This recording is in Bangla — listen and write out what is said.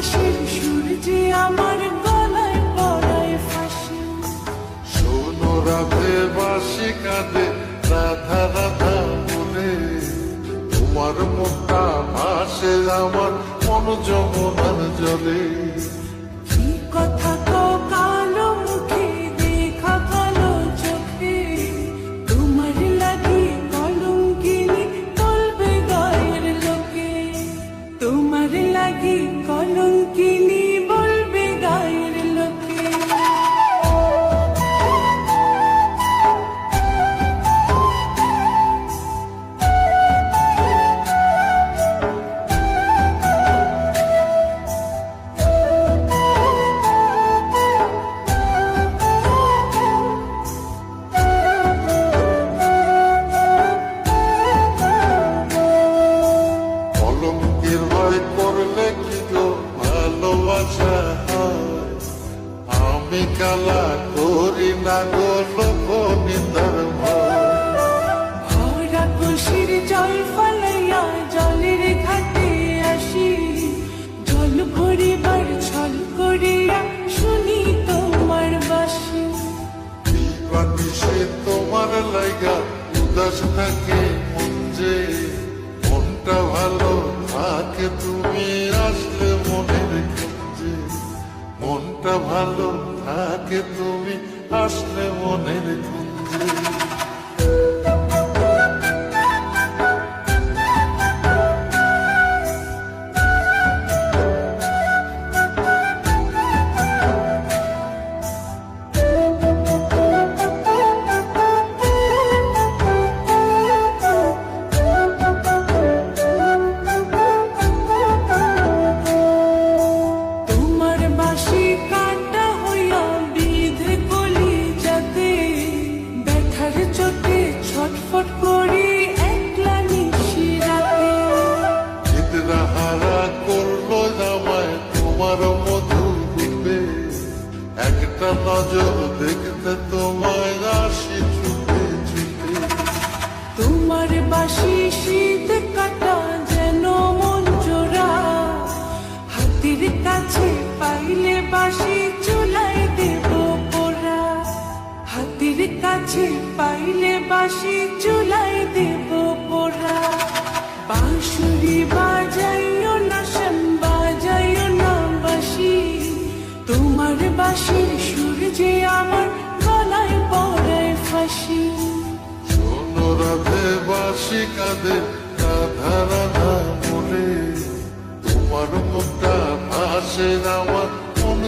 বাঁশির সুর যে আমার গলায় পড়ায় ফাঁসি। শোনো রাধে বাঁশি কাঁদে রাধা রাধা বলে, তোমার মুখটা ভাসে আমার মন যমুনার জলে। কি কথা কও কালো মুখে, দেখা কালো চোখে, তোমার লাগি কলঙ্কিনী বলবে গায়ের লোকে। তোমার লাগি কলঙ্কিনী বলবে গায়ের লোকে। কলঙ্কের ভয় করলে কি গো ভালোবাসা হয়? আমি কালা করি না গো লোক নিন্দার ভয়। ভরা খুশির জল ফলাইয়া জলের ঘাটে আসি, জল ভরিবার ছল করিয়া শুনি তোমার বাঁশি। দিবানি সে তোমার লাইগা উদাস থাকে মন যে, মনটা ভালো থাকে তুমি আসলে মনের খুঁজে। মনটা ভালো থাকে তুমি আসলে মনের খুঁজে। তোমার বাঁশি কাটা হইয়া বিধে কলি যাতে, ব্যথার চোটে ছটফট করি একলা নিশি রাতে। চিত্রা হারা করলো জামায় তোমার মধু রূপে, একটা নজর দেখতে তোমায় আসি ছুটে ছুটে। তোমার বাঁশি শীত কাটা যেন মন জোড়া, হাতের কাছে পাইলে বাঁশি চুলাই দেব পোড়া। হাতের কাছে পাইলে বাঁশি চুলাই দেব পোড়া। বাঁশুরি বাজাইও না শ্যাম, বাজাইও না বাঁশি, তোমার বাঁশির সুর যে আমার গলায় পড়ায় ফাঁসি। শোনো রাধে বাঁশি কাঁদে রাধা রাধা বলে, তোমার মুখটা ভাসে আমার মন